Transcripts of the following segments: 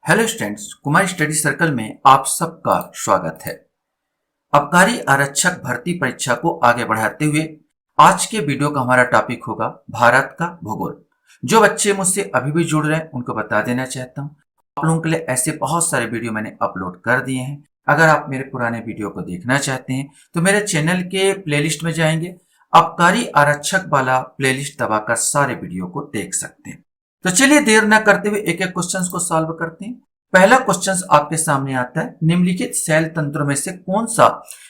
Hello students, Kumar study circle में आप सबका स्वागत है। आबकारी आरक्षक भर्ती परीक्षा को आगे बढ़ाते हुए आज के वीडियो का हमारा टॉपिक होगा भारत का भूगोल। जो बच्चे मुझसे अभी भी जुड़ रहे हैं उनको बता देना चाहता हूँ, आप लोगों के लिए ऐसे बहुत सारे वीडियो मैंने अपलोड कर दिए हैं। अगर आप मेरे पुराने वीडियो को देखना चाहते हैं तो मेरे चैनल के प्लेलिस्ट में जाएंगे, आबकारी आरक्षक वाला प्लेलिस्ट दबाकर सारे वीडियो को देख सकते हैं। तो चलिए देर न करते हुए एक एक क्वेश्चंस को सॉल्व करते हैं। पहला क्वेश्चन आपके सामने आता है, निम्नलिखित शैल तंत्रों में से कौन सा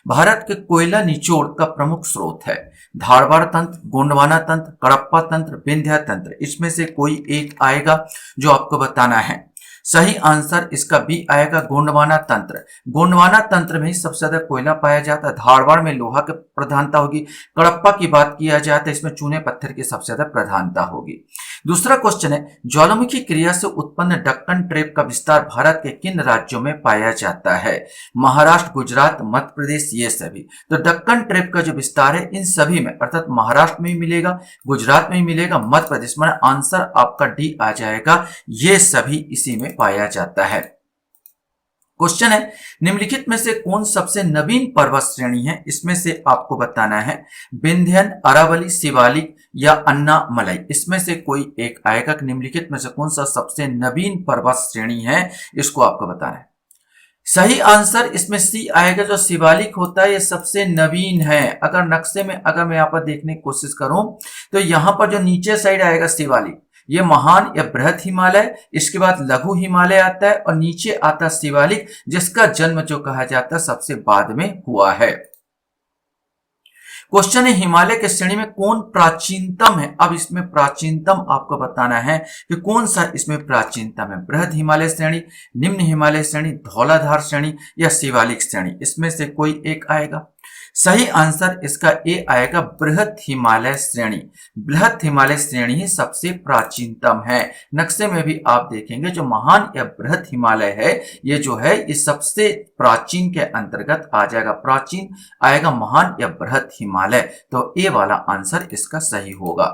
भारत के कोयला निचोड़ का प्रमुख स्रोत है? धारवाड़ तंत्र, गोंडवाना तंत्र, कडप्पा तंत्र, विंध्या तंत्र। इसमें से कोई एक आएगा जो आपको बताना है। सही आंसर इसका बी आएगा, गोंडवाना तंत्र। गोंडवाना तंत्र में ही सबसे ज्यादा कोयला पाया जाता है। धारवाड़ में लोहा की प्रधानता होगी। कडप्पा की बात किया जाए तो इसमें चूने पत्थर की सबसे ज्यादा प्रधानता होगी। दूसरा क्वेश्चन है, ज्वालामुखी क्रिया से उत्पन्न दक्कन ट्रेप का विस्तार भारत के किन राज्यों में पाया जाता है? महाराष्ट्र, गुजरात, मध्य प्रदेश, ये सभी। तो दक्कन ट्रेप का जो विस्तार है इन सभी में, अर्थात महाराष्ट्र में ही मिलेगा, गुजरात में ही मिलेगा, मध्य प्रदेश में। आंसर आपका डी आ जाएगा, ये सभी इसी में पाया जाता है। क्वेश्चन है, निम्नलिखित में से कौन सबसे नवीन पर्वत श्रेणी है? इसमें से आपको बताना है विंध्यन, अरावली, शिवालिक या अन्नामलाई। इसमें से कोई एक आएगा। निम्नलिखित में से कौन सा सबसे नवीन पर्वत श्रेणी है, इसको आपको बताना है। सही आंसर इसमें सी आएगा, जो शिवालिक होता है ये सबसे नवीन है। अगर नक्शे में अगर मैं यहाँ पर देखने की कोशिश करूं तो यहाँ पर जो नीचे साइड आएगा शिवालिक, ये महान या बृहद हिमालय, इसके बाद लघु हिमालय आता है और नीचे आता शिवालिक, जिसका जन्म जो कहा जाता है सबसे बाद में हुआ है। क्वेश्चन है, हिमालय के श्रेणी में कौन प्राचीनतम है? अब इसमें प्राचीनतम आपको बताना है कि कौन सा इसमें प्राचीनतम है। बृहद हिमालय श्रेणी, निम्न हिमालय श्रेणी, धौलाधार श्रेणी या शिवालिक श्रेणी। इसमें से कोई एक आएगा। सही आंसर इसका ए आएगा, बृहद हिमालय श्रेणी। बृहद हिमालय श्रेणी ही सबसे प्राचीनतम है। नक्शे में भी आप देखेंगे जो महान या बृहद हिमालय है, ये जो है ये सबसे प्राचीन के अंतर्गत आ जाएगा। प्राचीन आएगा महान या बृहद हिमालय, तो ए वाला आंसर इसका सही होगा।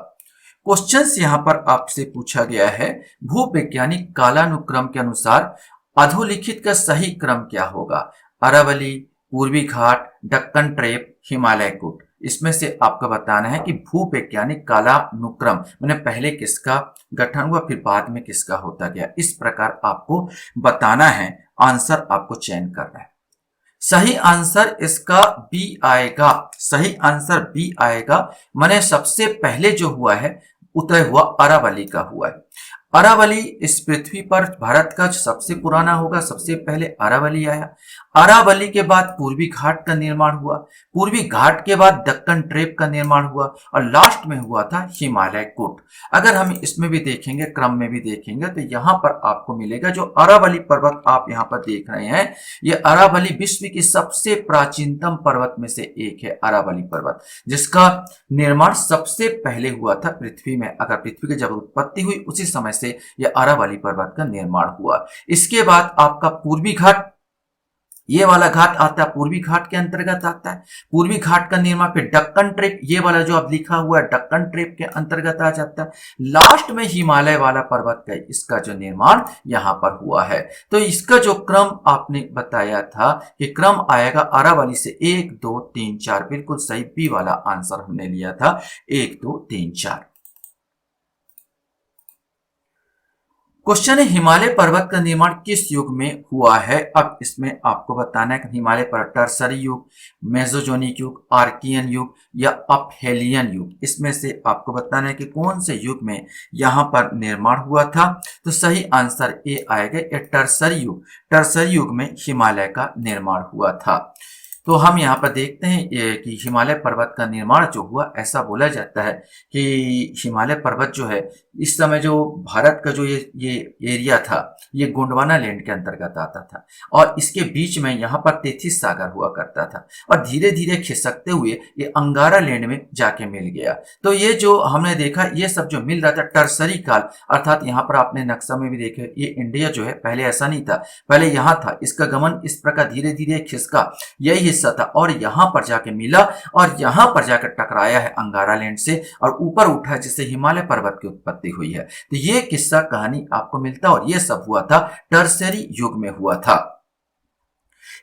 क्वेश्चंस यहां पर आपसे पूछा गया है, भूवैज्ञानिक कालानुक्रम के अनुसार अधोलिखित का सही क्रम क्या होगा? अरावली, पूर्वी घाट, दक्कन ट्रेप, हिमालय कूट। इसमें से आपको बताना है कि भूवैज्ञानिक कालानुक्रम मैंने पहले किसका गठन हुआ फिर बाद में किसका होता गया, इस प्रकार आपको बताना है। आंसर आपको चयन करना है। सही आंसर इसका बी आएगा। सही आंसर बी आएगा, माने सबसे पहले जो हुआ है उदय हुआ अरावली का हुआ है। अरावली इस पृथ्वी पर भारत का सबसे पुराना होगा। सबसे पहले अरावली आया। अरावली के बाद पूर्वी घाट का निर्माण हुआ। पूर्वी घाट के बाद दक्कन ट्रेप का निर्माण हुआ और लास्ट में हुआ था हिमालय कूट। अगर हम इसमें भी देखेंगे, क्रम में भी देखेंगे, तो यहाँ पर आपको मिलेगा जो अरावली पर्वत आप यहाँ पर देख रहे हैं, ये अरावली विश्व की सबसे प्राचीनतम पर्वत में से एक है। अरावली पर्वत जिसका निर्माण सबसे पहले हुआ था पृथ्वी में। अगर पृथ्वी की जब उत्पत्ति हुई उसी समय से यह अरावली पर्वत का निर्माण हुआ। इसके बाद आपका पूर्वी घाट, ये वाला घाट आता है, पूर्वी घाट के अंतर्गत आता है। पूर्वी घाट का निर्माण, फिर दक्कन ट्रेप, ये वाला जो अब लिखा हुआ है दक्कन ट्रेप के अंतर्गत आ जाता है। लास्ट में हिमालय वाला पर्वत का इसका जो निर्माण यहां पर हुआ है। तो इसका जो क्रम आपने बताया था कि क्रम आएगा अरावली से 1 2 3 4, बिल्कुल सही बी वाला आंसर हमने लिया था 1 2 3 4। क्वेश्चन है, हिमालय पर्वत का निर्माण किस युग में हुआ है? अब इसमें आपको बताना है कि हिमालय पर्वत टर्सरी युग, मेसोजोनिक युग, आर्कियन युग या अपहेलियन युग। इसमें से आपको बताना है कि कौन से युग में यहाँ पर निर्माण हुआ था। तो सही आंसर ए आएगा, ये टर्सरी युग। टर्सरी युग में हिमालय का निर्माण हुआ था। तो हम यहाँ पर देखते हैं कि हिमालय पर्वत का निर्माण जो हुआ, ऐसा बोला जाता है कि हिमालय पर्वत जो है इस समय जो भारत का जो ये एरिया था, ये गोंडवाना लैंड के अंतर्गत आता था और इसके बीच में यहाँ पर तेथिस सागर हुआ करता था और धीरे धीरे खिसकते हुए ये अंगारा लैंड में जाके मिल गया। तो ये जो हमने देखा, ये सब जो मिल रहा था टर्सरी काल, अर्थात यहाँ पर आपने नक्शा में भी देखे, ये इंडिया जो है पहले ऐसा नहीं था, पहले यहाँ था। इसका गमन इस प्रकार धीरे धीरे खिसका, यही हिस्सा था और यहाँ पर जाके मिला और यहाँ पर जाकर टकराया है अंगारा लैंड से और ऊपर उठा जिससे हिमालय पर्वत की उत्पत्ति हुई है। तो ये किस्सा कहानी आपको मिलता है और ये सब हुआ था टर्शियरी युग में हुआ था।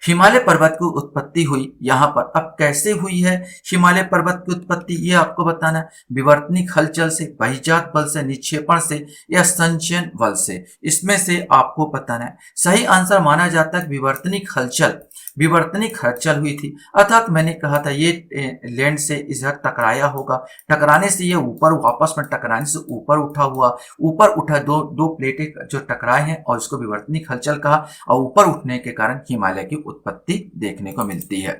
हिमालय पर्वत की उत्पत्ति हुई यहाँ पर। अब कैसे हुई है हिमालय पर्वत की उत्पत्ति, ये आपको बताना है। विवर्तनिक हलचल से, बहिर्जात बल से, निक्षेपण से या संचयन बल से, इसमें से आपको बताना है। सही आंसर माना जाता है विवर्तनिक हलचल हुई थी, अर्थात मैंने कहा था ये लैंड से इधर टकराया होगा, टकराने से ये ऊपर वापस में टकराने से ऊपर उठा दो प्लेटें जो टकराए हैं और इसको विवर्तनिक हलचल कहा और ऊपर उठने के कारण हिमालय की उत्पत्ति देखने को मिलती है।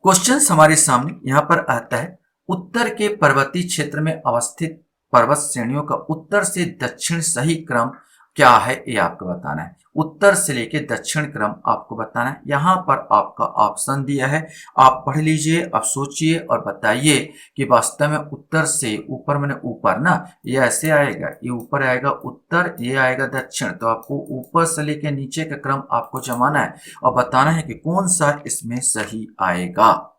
क्वेश्चन हमारे सामने यहां पर आता है, उत्तर के पर्वतीय क्षेत्र में अवस्थित पर्वत श्रेणियों का उत्तर से दक्षिण सही क्रम क्या है, ये आपको बताना है। उत्तर से लेके दक्षिण क्रम आपको बताना है। यहां पर आपका ऑप्शन दिया है, आप पढ़ लीजिए, आप सोचिए और बताइए कि वास्तव में उत्तर से ऊपर, मैंने ऊपर ना, ये ऐसे आएगा, ये ऊपर आएगा उत्तर, ये आएगा दक्षिण, तो आपको ऊपर से लेके नीचे का क्रम आपको जमाना है और बताना है कि कौन सा इसमें सही आएगा।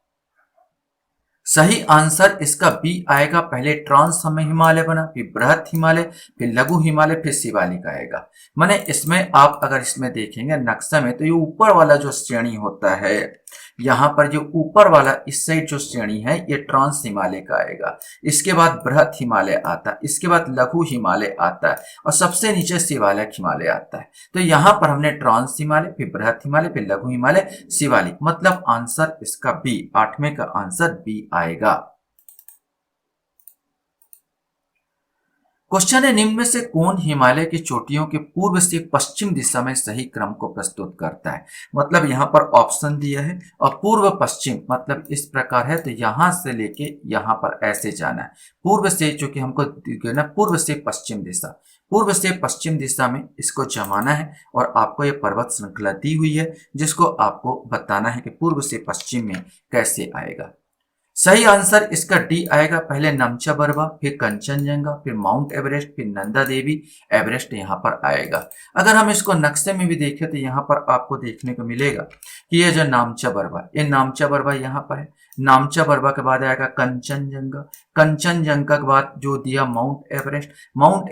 सही आंसर इसका बी आएगा। पहले ट्रांस हिमालय बना, फिर बृहत हिमालय, फिर लघु हिमालय, फिर शिवालिक आएगा। माने इसमें आप अगर इसमें देखेंगे नक्शा में, तो ये ऊपर वाला जो श्रेणी होता है, यहाँ पर जो ऊपर वाला इस साइड जो श्रेणी है, ये ट्रांस हिमालय का आएगा। इसके बाद बृहत हिमालय आता है, इसके बाद लघु हिमालय आता है और सबसे नीचे शिवालिक हिमालय आता है। तो यहाँ पर हमने ट्रांस हिमालय, फिर बृहत हिमालय, फिर लघु हिमालय, शिवालिक, मतलब आंसर इसका बी, 8वें का आंसर बी आएगा। क्वेश्चन है, निम्न में से कौन हिमालय की चोटियों के पूर्व से पश्चिम दिशा में सही क्रम को प्रस्तुत करता है। मतलब यहाँ पर ऑप्शन दिया है और पूर्व पश्चिम मतलब इस प्रकार है, तो यहां से लेके यहाँ पर ऐसे जाना है। पूर्व से, चूंकि हमको ना पूर्व से पश्चिम दिशा में इसको जमाना है और आपको ये पर्वत श्रृंखला दी हुई है जिसको आपको बताना है कि पूर्व से पश्चिम में कैसे आएगा। सही आंसर इसका डी आएगा। पहले नमचा बरवा, फिर कंचनजंगा, फिर माउंट एवरेस्ट, फिर नंदा देवी एवरेस्ट यहाँ पर आएगा। अगर हम इसको नक्शे में भी देखें तो यहाँ पर आपको देखने को मिलेगा कि ये जो नामचा बरवा यहाँ पर है। नामचा बरवा के बाद आएगा कंचनजंगा, कंचनजंगा के बाद जो दिया माउंट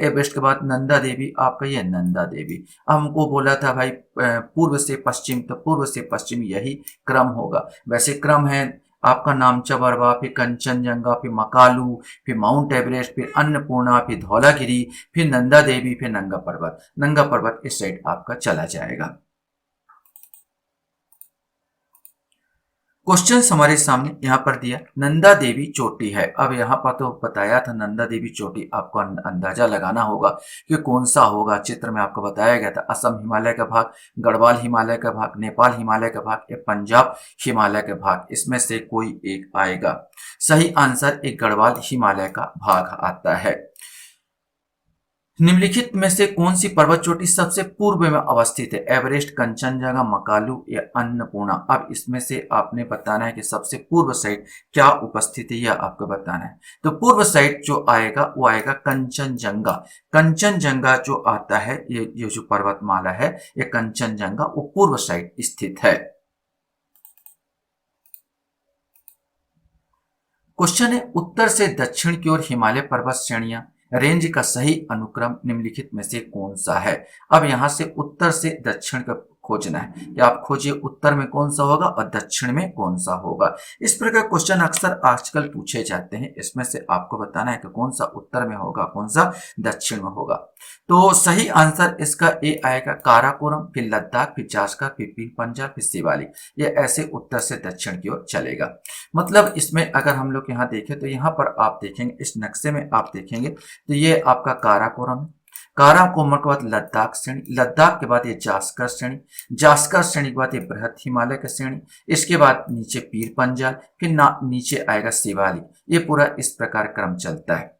एवरेस्ट के बाद नंदा देवी, आपका ये नंदा देवी। हमको बोला था भाई पूर्व से पश्चिम, तो पूर्व से पश्चिम यही क्रम होगा। वैसे क्रम है आपका नामचा बरवा, फिर कंचनजंगा, फिर मकालू, फिर माउंट एवरेस्ट, फिर अन्नपूर्णा, फिर धौलागिरी, फिर नंदा देवी, फिर नंगा पर्वत इस साइड आपका चला जाएगा। क्वेश्चन हमारे सामने यहाँ पर दिया, नंदा देवी चोटी है। अब यहाँ पर तो बताया था नंदा देवी चोटी, आपको अंदाजा लगाना होगा कि कौन सा होगा। चित्र में आपको बताया गया था असम हिमालय का भाग, गढ़वाल हिमालय का भाग, नेपाल हिमालय का भाग या पंजाब हिमालय का भाग, इसमें से कोई एक आएगा। सही आंसर एक गढ़वाल हिमालय का भाग आता है। निम्नलिखित में से कौन सी पर्वत चोटी सबसे पूर्व में अवस्थित है। एवरेस्ट, कंचनजंगा, मकालू या अन्नपूर्णा। अब इसमें से आपने बताना है कि सबसे पूर्व साइड क्या उपस्थित है, यह आपको बताना है। तो पूर्व साइड जो आएगा वो आएगा कंचनजंगा। कंचनजंगा जो आता है, ये जो पर्वतमाला है, ये कंचनजंगा वो पूर्व साइड स्थित है। क्वेश्चन है, उत्तर से दक्षिण की ओर हिमालय पर्वत श्रेणियां रेंज का सही अनुक्रम निम्नलिखित में से कौन सा है। अब यहां से उत्तर से दक्षिण का खोजना है कि आप खोजिए उत्तर में कौन सा होगा और दक्षिण में कौन सा होगा। इस प्रकार क्वेश्चन अक्सर आजकल पूछे जाते हैं। इसमें से आपको बताना है कि कौन सा उत्तर में होगा, कौन सा दक्षिण में होगा। तो सही आंसर इसका ए आएगा, काराकोरम, फिर लद्दाख, फिर जास्कर, फिर पीर पंजाल, फिर शिवालिक। ये ऐसे उत्तर से दक्षिण की ओर चलेगा। मतलब इसमें अगर हम लोग यहाँ देखें तो यहाँ पर आप देखेंगे, इस नक्शे में आप देखेंगे तो ये आपका काराकोरम, काराकोरम के बाद लद्दाख श्रेणी, लद्दाख के बाद ये जास्कर श्रेणी, जास्कर श्रेणी के बाद ये बृहत हिमालय का श्रेणी, इसके बाद नीचे पीर पंजाल, फिर नीचे आएगा शिवालिक। ये पूरा इस प्रकार क्रम चलता है।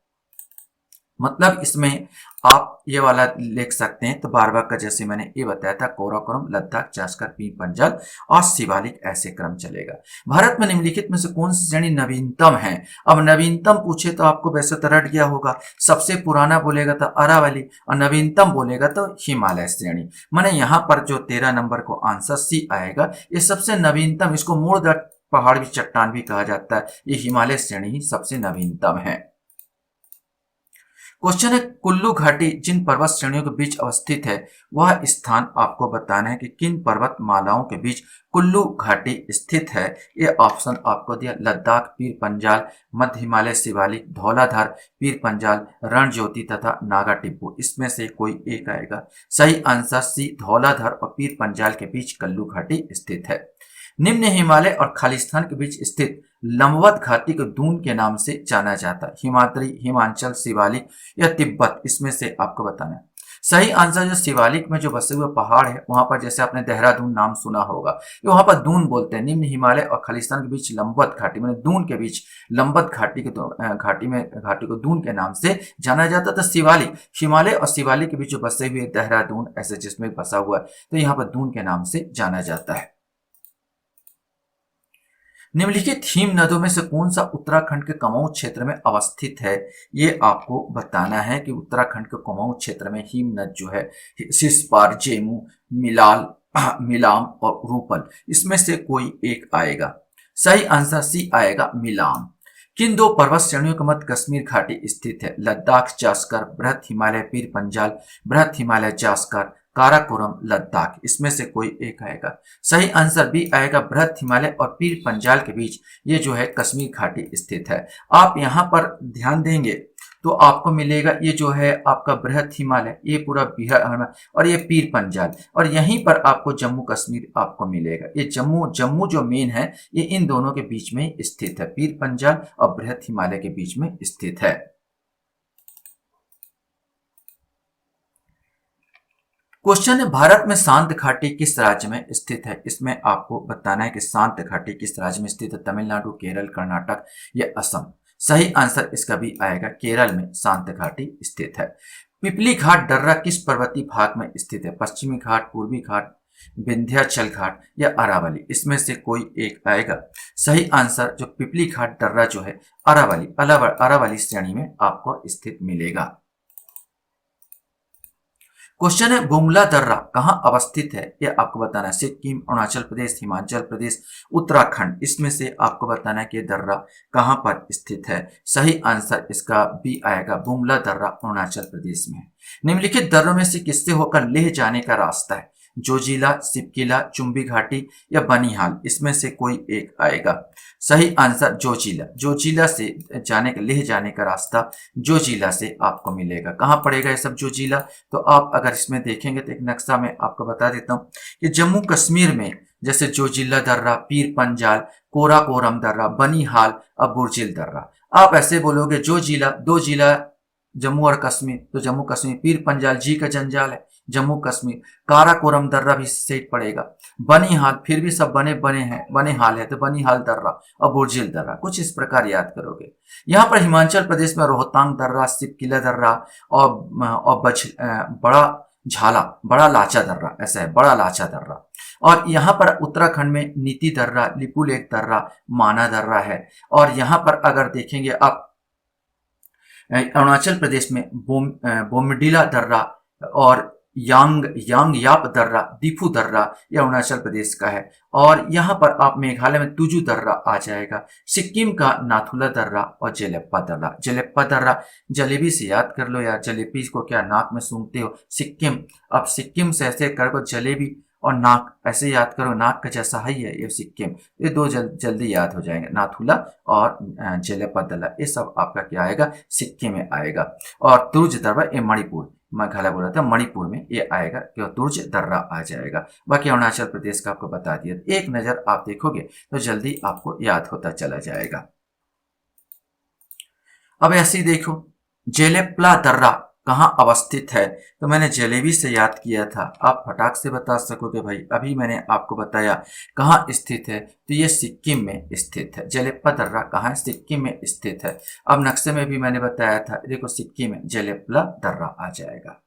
मतलब इसमें आप ये वाला लिख सकते हैं। तो बार बार का जैसे मैंने ये बताया था, काराकोरम, लद्दाख, जास्कर, पीर पंजाल और शिवालिक, ऐसे क्रम चलेगा। भारत में निम्नलिखित में से कौन सी श्रेणी नवीनतम है? अब नवीनतम पूछे तो आपको वैसे तो रट गया होगा, सबसे पुराना बोलेगा तो अरावली और नवीनतम बोलेगा तो हिमालय श्रेणी। माने यहाँ पर जो 13 नंबर को आंसर सी आएगा, ये सबसे नवीनतम, इसको मूल पहाड़ भी, चट्टान भी कहा जाता है, ये हिमालय श्रेणी ही सबसे नवीनतम है। क्वेश्चन है, कुल्लू घाटी जिन पर्वत श्रेणियों के बीच अवस्थित है, वह स्थान आपको बताना है कि किन पर्वत मालाओं के बीच कुल्लू घाटी स्थित है। ये ऑप्शन आपको दिया, लद्दाख, पीर पंजाल, मध्य हिमालय, शिवालिक, धौलाधार, पीर पंजाल, रणज्योति तथा नागा टिब्बू। इसमें से कोई एक आएगा। सही आंसर सी, धौलाधार और पीर पंजाल के बीच कुल्लू घाटी स्थित है। निम्न हिमालय और खालिस्तान के बीच स्थित लंबवत घाटी को दून के नाम से जाना जाता है। हिमाद्री, हिमाचल, शिवालिक या तिब्बत, इसमें से आपको बताना है। सही आंसर जो शिवालिक में जो बसे हुए पहाड़ है, वहां पर जैसे आपने देहरादून नाम सुना होगा, वहां पर दून बोलते हैं। निम्न हिमालय और खालिस्तान के बीच लंबवत घाटी, मैंने दून के बीच लंबवत घाटी के घाटी को दून के नाम से जाना जाता था। शिवालिक, हिमालय और शिवालिक के बीच जो बसे हुए देहरादून, ऐसे जिसमें बसा हुआ है, तो यहाँ पर दून के नाम से जाना जाता है। निम्नलिखित हिम नदों में से कौन सा उत्तराखंड के कुमाऊं क्षेत्र में अवस्थित है? ये आपको बताना है कि उत्तराखंड के कुमाऊं क्षेत्र में हिम नद जो है, सिस्पार, जेमू, मिलाल, मिलाम और रूपल, इसमें से कोई एक आएगा। सही आंसर सी आएगा, मिलाम। किन दो पर्वत श्रेणियों के मध्य कश्मीर घाटी स्थित है? लद्दाख, जास्कर, बृहत हिमालय, पीर पंजाल, बृहत हिमालय, जास्कर, काराकोरम, लद्दाख, इसमें से कोई एक आएगा। सही आंसर बी आएगा, बृहत हिमालय और पीर पंजाल के बीच ये जो है कश्मीर घाटी स्थित है। आप यहाँ पर ध्यान देंगे तो आपको मिलेगा, ये जो है आपका बृहत हिमालय, ये पूरा बिहार और ये पीर पंजाल, और यहीं पर आपको जम्मू कश्मीर आपको मिलेगा। ये जम्मू जो मेन है, ये इन दोनों के बीच में स्थित है, पीर पंजाल और बृहत हिमालय के बीच में स्थित है। क्वेश्चन है, भारत में शांत घाटी किस राज्य में स्थित है? इसमें आपको बताना है कि शांत घाटी किस राज्य में स्थित है, तमिलनाडु, केरल, कर्नाटक या असम। सही आंसर इसका भी आएगा, केरल में शांत घाटी स्थित है। पिपली घाट दर्रा किस पर्वतीय भाग में स्थित है? पश्चिमी घाट, पूर्वी घाट, विंध्याचल घाट या अरावली, इसमें से कोई एक आएगा। सही आंसर जो पिपली घाट दर्रा जो है, अरावली श्रेणी में आपको स्थित मिलेगा। क्वेश्चन है, बुमला दर्रा कहाँ अवस्थित है? यह आपको बताना है। सिक्किम, अरुणाचल प्रदेश, हिमाचल प्रदेश, उत्तराखंड, इसमें से आपको बताना है कि दर्रा कहाँ पर स्थित है। सही आंसर इसका बी आएगा, बुमला दर्रा अरुणाचल प्रदेश में। निम्नलिखित दर्रों में से किससे होकर लेह जाने का रास्ता है? जोजिला, सिपकिला, चुंबी घाटी या बनिहाल, इसमें से कोई एक आएगा। सही आंसर जोजिला से लेह जाने का रास्ता जोजिला से आपको मिलेगा। कहाँ पड़ेगा ये सब जोजिला? तो आप अगर इसमें देखेंगे तो एक नक्शा में आपको बता देता हूँ कि जम्मू कश्मीर में जैसे जोजिला दर्रा, पीर पंजाल, कोराकोरम दर्रा, बनिहाल और बुर्जिल दर्रा। आप ऐसे बोलोगे जोजिला, दो जिला जम्मू और कश्मीर, तो जम्मू कश्मीर, पीर पंजाल जी का जंजाल है जम्मू कश्मीर, काराकोरम दर्रा भी सेट पड़ेगा, बनिहाल फिर भी सब बने हाल है तो बनिहाल दर्रा और बुर्जिल दर्रा, कुछ इस प्रकार याद करोगे। यहाँ पर हिमाचल प्रदेश में रोहतांग दर्रा, सिपकिला दर्रा और बड़ा लाचा दर्रा, ऐसा है, बड़ा लाचा दर्रा। और यहाँ पर उत्तराखंड में नीति दर्रा, लिपुलेख दर्रा, माना दर्रा है। और यहाँ पर अगर देखेंगे आप अरुणाचल प्रदेश में बोमडिला दर्रा और यांग याप दर्रा, दीफू दर्रा, यह अरुणाचल प्रदेश का है। और यहाँ पर आप मेघालय में तुजू दर्रा आ जाएगा। सिक्किम का नाथुला दर्रा और जेलेप्पा दर्रा जलेबी से याद कर लो यार, जलेबी को क्या नाक में सूंघते हो? सिक्किम, अब सिक्किम से ऐसे करो जलेबी और नाक ऐसे याद करो, नाक का जैसा है ये सिक्किम, ये दो जल्दी याद हो जाएंगे, नाथुला और जेलेप्पा दर्रा, ये सब आपका क्या आएगा? सिक्किम में आएगा। और तुर्ज दर्रा ये मणिपुर, मेघालय बोला था, मणिपुर में ये आएगा, क्यों तुर्ज दर्रा आ जाएगा। बाकी अरुणाचल प्रदेश का आपको बता दिया, एक नजर आप देखोगे तो जल्दी आपको याद होता चला जाएगा। अब ऐसे ही देखो, जेलेप्पा दर्रा कहाँ अवस्थित है? तो मैंने जलेबी से याद किया था। आप फटाक से बता सकोगे भाई, अभी मैंने आपको बताया कहाँ स्थित है, तो ये सिक्किम में स्थित है। जलेप्पा दर्रा कहाँ है? सिक्किम में स्थित है। अब नक्शे में भी मैंने बताया था, देखो सिक्किम में जलेप्पा दर्रा आ जाएगा।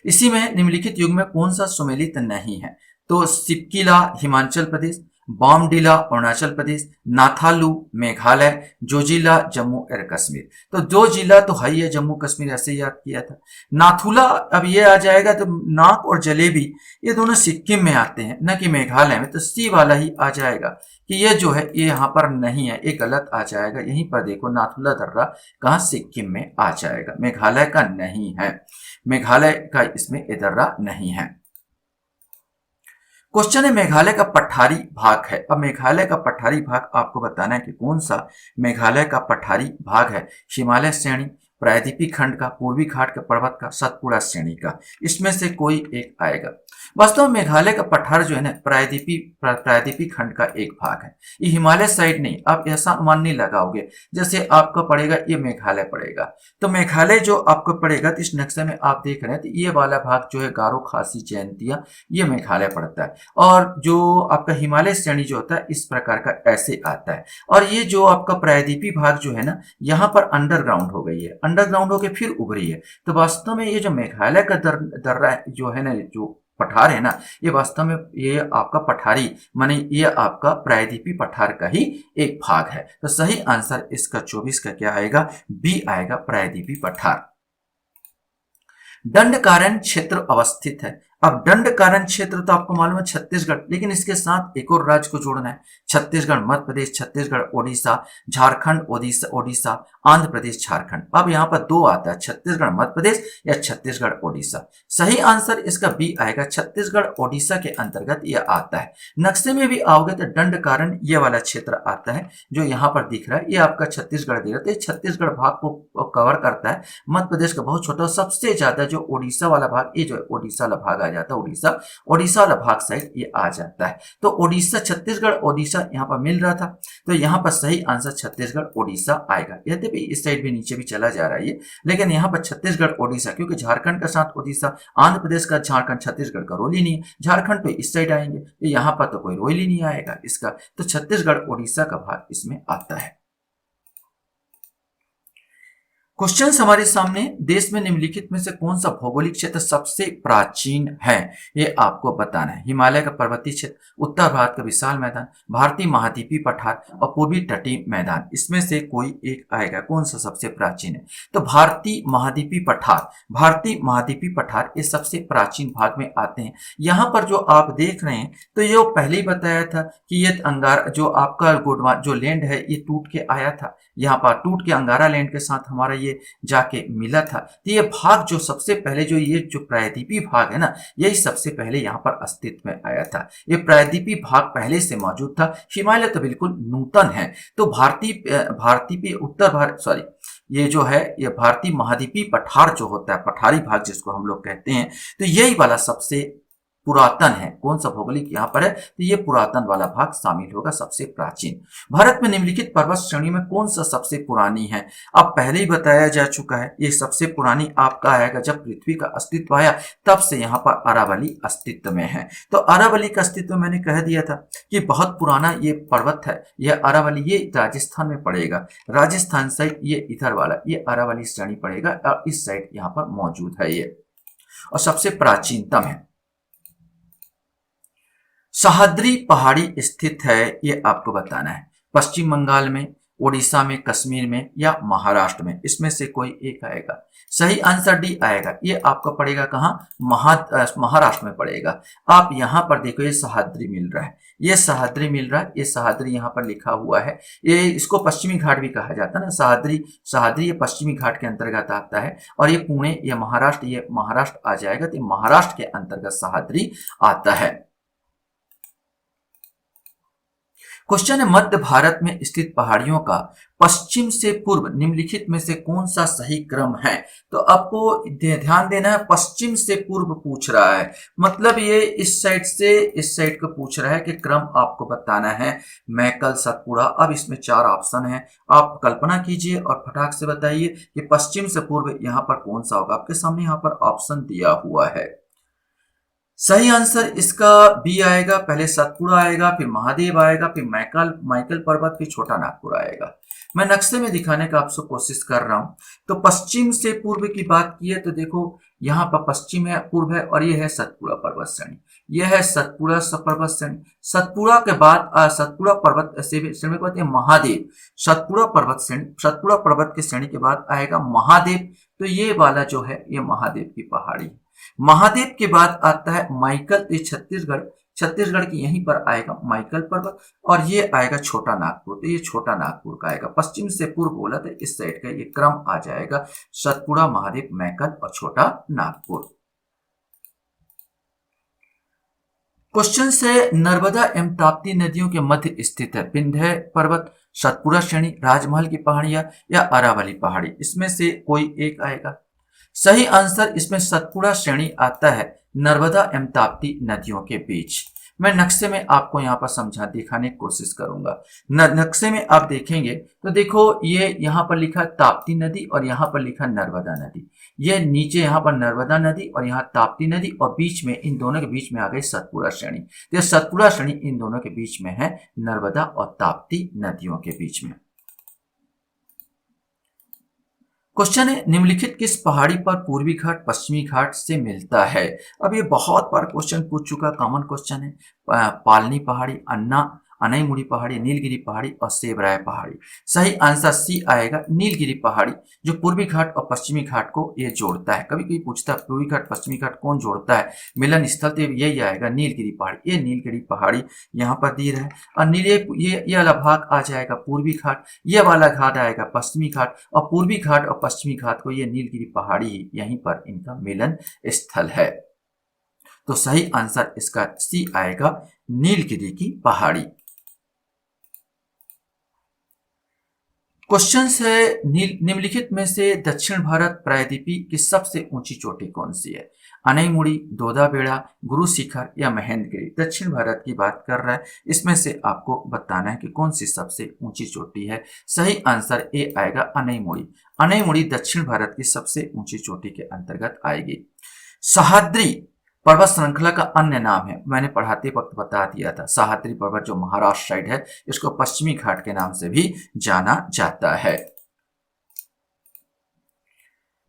इसी में निम्नलिखित युग में कौन सा सुमेलित नहीं है? तो सिपकिला हिमाचल प्रदेश, बॉमडिला अरुणाचल प्रदेश, नाथालू मेघालय, जोजिला जम्मू और कश्मीर। तो जो जिला तो है ही है जम्मू कश्मीर, ऐसे याद किया था। नाथुला अब ये आ जाएगा, तो नाक और जलेबी ये दोनों सिक्किम में आते हैं, न कि मेघालय में, तो सी वाला ही आ जाएगा कि ये जो है ये यहाँ पर नहीं है, ये गलत आ जाएगा। यहीं पर देखो नाथुला दर्रा कहाँ? सिक्किम में आ जाएगा, मेघालय का नहीं है। मेघालय का इसमें दर्रा नहीं है। क्वेश्चन है मेघालय का पठारी भाग है। अब मेघालय का पठारी भाग आपको बताना है कि कौन सा मेघालय का पठारी भाग है। हिमालय श्रेणी, प्रायद्वीपीय खंड का, पूर्वी घाट के पर्वत का, सतपुड़ा श्रेणी का, इसमें से कोई एक आएगा। वास्तव में मेघालय का पठार जो है ना प्रायद्वीपीय खंड का एक भाग है। ये हिमालय साइड नहीं। आप ऐसा अनुमान नहीं लगाओगे जैसे आपका पड़ेगा ये मेघालय पड़ेगा, तो मेघालय जो आपको पड़ेगा, तो इस नक्शे में आप देख रहे हैं, तो ये वाला भाग जो है गारो खासी जयंतिया, ये मेघालय पड़ता है। और जो आपका हिमालय श्रेणी जो होता है इस प्रकार का ऐसे आता है। और ये जो आपका प्रायद्वीपीय भाग जो है ना, यहाँ पर अंडरग्राउंड हो गई है, अंडरग्राउंड होकर फिर उभरी है। तो वास्तव में ये जो मेघालय का दर्रा जो है ना, जो पठार है ना, ये वास्तव में ये आपका पठारी माने ये आपका प्रायद्वीपीय पठार का ही एक भाग है। तो सही आंसर इसका 24 का क्या आएगा? बी आएगा, प्रायद्वीपीय पठार। दंडकारण्य क्षेत्र अवस्थित है। अब दंडकारण्य क्षेत्र तो आपको मालूम है छत्तीसगढ़, लेकिन इसके साथ एक और राज्य को जोड़ना है। छत्तीसगढ़ मध्य प्रदेश, छत्तीसगढ़ ओडिशा, झारखंड ओडिशा ओडिशा, आंध्र प्रदेश झारखंड। अब यहाँ पर दो आता है, छत्तीसगढ़ मध्य प्रदेश या छत्तीसगढ़ ओडिशा। सही आंसर इसका बी आएगा, छत्तीसगढ़ ओडिशा के अंतर्गत यह आता है। नक्शे में भी आओगे तो दंडकारण्य ये वाला क्षेत्र आता है जो यहाँ पर दिख रहा है, ये आपका छत्तीसगढ़ दिख रहा है। छत्तीसगढ़ भाग को कवर करता है। मध्य प्रदेश का बहुत छोटा, सबसे ज्यादा जो ओडिशा वाला भाग, ये जो ओडिशा वाला भाग आ जाता है, ओडिशा वाला भाग साइड ये आ जाता है। तो ओडिशा, छत्तीसगढ़ ओडिशा यहाँ पर मिल रहा था, तो यहाँ पर सही आंसर छत्तीसगढ़ ओडिशा आएगा। यद्यपि इस साइड भी नीचे भी चला जा रहा है ये, लेकिन यहाँ पर छत्तीसगढ़ ओडिशा, क्योंकि झारखंड का साथ ओडिशा, आंध्र प्रदेश का झारखंड, छत्तीसगढ़ का रोल ही नहीं है। झारखंड तो इस साइड आएंगे, यहाँ पर तो कोई रोल ही नहीं आएगा इसका, तो छत्तीसगढ़ ओडिशा का भाग इसमें आता है। क्वेश्चन हमारे सामने, देश में निम्नलिखित में से कौन सा भौगोलिक क्षेत्र सबसे प्राचीन है? ये आपको बताना है। हिमालय का पर्वतीय क्षेत्र, उत्तर भारत का विशाल मैदान, भारतीय महाद्वीपीय पठार और पूर्वी तटीय मैदान, इसमें से कोई एक आएगा। कौन सा सबसे प्राचीन है? तो भारतीय महाद्वीपीय पठार, भारतीय महाद्वीपीय पठार ये सबसे प्राचीन भाग में आते हैं। यहाँ पर जो आप देख रहे हैं, तो ये पहले ही बताया था कि ये अंगारा जो आपका गोडवा जो लैंड है ये टूट के आया था, यहाँ पर टूट के अंगारा लैंड के साथ हमारा ये जाके मिला था। तो ये भाग जो सबसे पहले जो ये जो प्रायद्वीपीय भाग है ना, यही सबसे पहले यहाँ पर अस्तित्व में आया था। ये प्रायद्वीपीय भाग पहले से मौजूद था, हिमालय तो बिल्कुल नूतन है। तो भारतीय उत्तर भारत सॉरी ये जो है ये भारतीय महाद्वीपीय पठार जो होता है, पठारी भाग जिसको हम लोग कहते हैं, तो यही वाला सबसे पुरातन है। कौन सा भौगोलिक यहाँ पर है? तो ये पुरातन वाला भाग शामिल होगा, सबसे प्राचीन। भारत में निम्नलिखित पर्वत श्रेणी में कौन सा सबसे पुरानी है? अब पहले ही बताया जा चुका है, ये सबसे पुरानी आपका आएगा जब पृथ्वी का अस्तित्व आया, तब से यहाँ पर अरावली अस्तित्व में है। तो अरावली का अस्तित्व मैंने कह दिया था कि बहुत पुराना ये पर्वत है, यह अरावली, ये राजस्थान में पड़ेगा। राजस्थान साइड ये इधर वाला ये अरावली श्रेणी पड़ेगा, और इस साइड यहाँ पर मौजूद है ये, और सबसे प्राचीनतम है। सह्याद्री पहाड़ी स्थित है, ये आपको बताना है। पश्चिम बंगाल में, उड़ीसा में, कश्मीर में या महाराष्ट्र में, इसमें से कोई एक आएगा। सही आंसर डी आएगा। ये आपका पड़ेगा कहाँ? महाराष्ट्र में पड़ेगा। आप यहाँ पर देखो ये सह्याद्री मिल रहा है, ये सह्याद्री मिल रहा है, ये सह्याद्री यहाँ पर लिखा हुआ है। ये इसको पश्चिमी घाट भी कहा जाता है ना, सह्याद्री ये पश्चिमी घाट के अंतर्गत आता है। और ये पुणे, ये महाराष्ट्र आ जाएगा, तो महाराष्ट्र के अंतर्गत सह्याद्री आता है। क्वेश्चन है, मध्य भारत में स्थित पहाड़ियों का पश्चिम से पूर्व निम्नलिखित में से कौन सा सही क्रम है। तो आपको ध्यान देना है, पश्चिम से पूर्व पूछ रहा है, मतलब ये इस साइड से इस साइड को पूछ रहा है कि क्रम आपको बताना है। मैकल, सतपुड़ा। अब इसमें 4 ऑप्शन है, आप कल्पना कीजिए और फटाक से बताइए कि पश्चिम से पूर्व यहाँ पर कौन सा होगा। आपके सामने यहाँ पर ऑप्शन दिया हुआ है। सही आंसर इसका बी आएगा। पहले सतपुड़ा आएगा, फिर महादेव आएगा, फिर माइकल माइकल पर्वत, फिर छोटा नागपुर आएगा। मैं नक्शे में दिखाने का आपसे कोशिश कर रहा हूं। तो पश्चिम से पूर्व की बात की है तो देखो यहाँ पर पश्चिम है, पूर्व है, और ये है सतपुड़ा पर्वत श्रेणी। यह है सतपुड़ा पर्वत श्रेणी। सतपुड़ा के बाद सतपुड़ा पर्वत श्रेणी के बाद महादेव। सतपुड़ा पर्वत श्रेणी, सतपुड़ा पर्वत की श्रेणी के बाद आएगा महादेव। तो ये वाला जो है ये महादेव की पहाड़ी। महादेव के बाद आता है माइकल, ये छत्तीसगढ़, छत्तीसगढ़ की यहीं पर आएगा माइकल पर्वत, और ये आएगा छोटा नागपुर। तो ये छोटा नागपुर का आएगा, पश्चिम से पूर्व बोला था, इस साइड का ये क्रम आ जाएगा, सतपुड़ा, महादेव, मैकल और छोटा नागपुर। क्वेश्चन से, नर्मदा एवं ताप्ती नदियों के मध्य स्थित है विंध्य पर्वत, सतपुड़ा श्रेणी, राजमहल की पहाड़ियां या अरावली पहाड़ी। इसमें से कोई एक आएगा। सही आंसर इसमें सतपुड़ा श्रेणी आता है, नर्मदा एवं ताप्ती नदियों के बीच। मैं नक्शे में आपको यहाँ पर समझा दिखाने की कोशिश करूंगा। नक्शे में आप देखेंगे तो देखो ये यहाँ पर लिखा ताप्ती नदी और यहाँ पर लिखा नर्मदा नदी। ये नीचे यहाँ पर नर्मदा नदी और यहाँ ताप्ती नदी, और बीच में इन दोनों के बीच में आ गई सतपुड़ा श्रेणी। तो ये सतपुड़ा श्रेणी इन दोनों के बीच में है, नर्मदा और ताप्ती नदियों के बीच में। क्वेश्चन है, निम्नलिखित किस पहाड़ी पर पूर्वी घाट पश्चिमी घाट से मिलता है। अब ये बहुत बार क्वेश्चन पूछ चुका, कॉमन क्वेश्चन है। पालनी पहाड़ी, अनईमुड़ी पहाड़ी, नीलगिरी पहाड़ी और सेबराय पहाड़ी। सही आंसर सी आएगा, नीलगिरी पहाड़ी, जो पूर्वी घाट और पश्चिमी घाट को ये जोड़ता है। कभी कभी पूछता है पूर्वी घाट पश्चिमी घाट कौन जोड़ता है, मिलन स्थल, तो यही आएगा नीलगिरी पहाड़ी। ये नीलगिरी पहाड़ी यहाँ पर दी है, और ये वाला भाग आ जाएगा पूर्वी घाट, ये वाला घाट आएगा पश्चिमी घाट, और पूर्वी घाट और पश्चिमी घाट को ये नीलगिरी पहाड़ी यहीं पर इनका मिलन स्थल है। तो सही आंसर इसका सी आएगा, नीलगिरी की पहाड़ी। क्वेश्चन है, निम्नलिखित में से दक्षिण भारत प्रायद्वीपी की सबसे ऊंची चोटी कौन सी है। अनईमुड़ी, दोदाबेड़ा, गुरु शिखर या महेंद्रगिरी। दक्षिण भारत की बात कर रहा है, इसमें से आपको बताना है कि कौन सी सबसे ऊंची चोटी है। सही आंसर ए आएगा, अनईमुड़ी। अनईमुड़ी दक्षिण भारत की सबसे ऊंची चोटी के अंतर्गत आएगी। सह्याद्री पर्वत श्रृंखला का अन्य नाम है, मैंने पढ़ाते वक्त बता दिया था। सह्याद्री पर्वत जो महाराष्ट्र साइड है, इसको पश्चिमी घाट के नाम से भी जाना जाता है।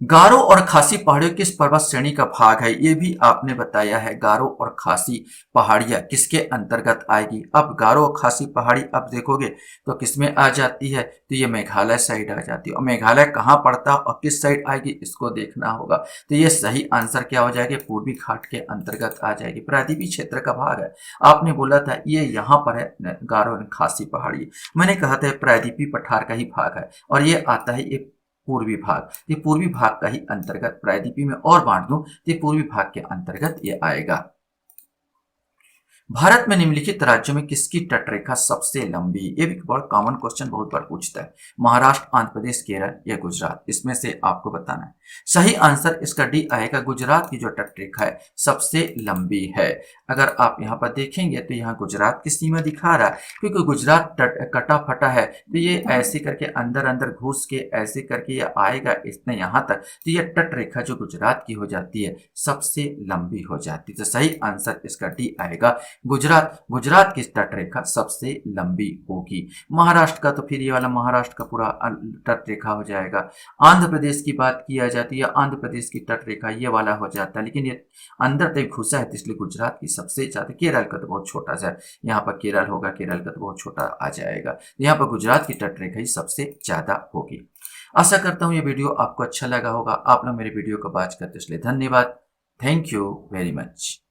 गारो और खासी पहाड़ियों किस पर्वत श्रेणी का भाग है, ये भी आपने बताया है। गारो और खासी पहाड़ियां किसके अंतर्गत आएगी। अब गारो और खासी पहाड़ी अब देखोगे तो किसमें आ जाती है, तो ये मेघालय साइड आ जाती है। और मेघालय कहाँ पड़ता है और किस साइड आएगी, इसको देखना होगा। तो ये सही आंसर क्या हो जाएगा, पूर्वी घाट के अंतर्गत आ जाएगी, प्रायद्वीपीय क्षेत्र का भाग है। आपने बोला था ये यहाँ पर है गारो और खासी पहाड़ी, मैंने कहा था प्रायद्वीपीय पठार का ही भाग है, और ये आता है ये पूर्वी भाग। ये पूर्वी भाग का ही अंतर्गत, प्रायद्वीपीय में और बांट दूं तो ये पूर्वी भाग के अंतर्गत ये आएगा। भारत में निम्नलिखित राज्यों में किसकी तटरेखा सबसे लंबी। ये भी बहुत कॉमन क्वेश्चन बहुत बार पूछता है। महाराष्ट्र, आंध्र प्रदेश, केरल या गुजरात, इसमें से आपको बताना है। सही आंसर इसका डी आएगा, गुजरात की जो तटरेखा है सबसे लंबी है। अगर आप यहाँ पर देखेंगे तो यहाँ गुजरात की सीमा दिखा रहा है, क्योंकि गुजरात कटा फटा है, तो ये ऐसे करके अंदर अंदर घुस के ऐसे करके ये आएगा इसने यहाँ तक, तो ये तटरेखा जो गुजरात की हो जाती है सबसे लंबी हो जाती है। तो सही आंसर इसका डी आएगा, गुजरात की तटरेखा सबसे लंबी होगी। महाराष्ट्र का तो फिर ये वाला महाराष्ट्र का पूरा तटरेखा हो जाएगा। आंध्र प्रदेश की बात किया जाती है, आंध्र प्रदेश की तटरेखा ये वाला हो जाता है, लेकिन ये अंदर तक घुसा है, इसलिए गुजरात की सबसे ज्यादा। केरल का तो बहुत छोटा सा है, यहाँ पर केरल होगा, केरल का तो बहुत छोटा आ जाएगा। यहाँ पर गुजरात की तटरेखा ही सबसे ज्यादा होगी। आशा करता हूँ ये वीडियो आपको अच्छा लगा होगा। आप लोग मेरे वीडियो को वॉच करते इसलिए धन्यवाद। Thank you very much.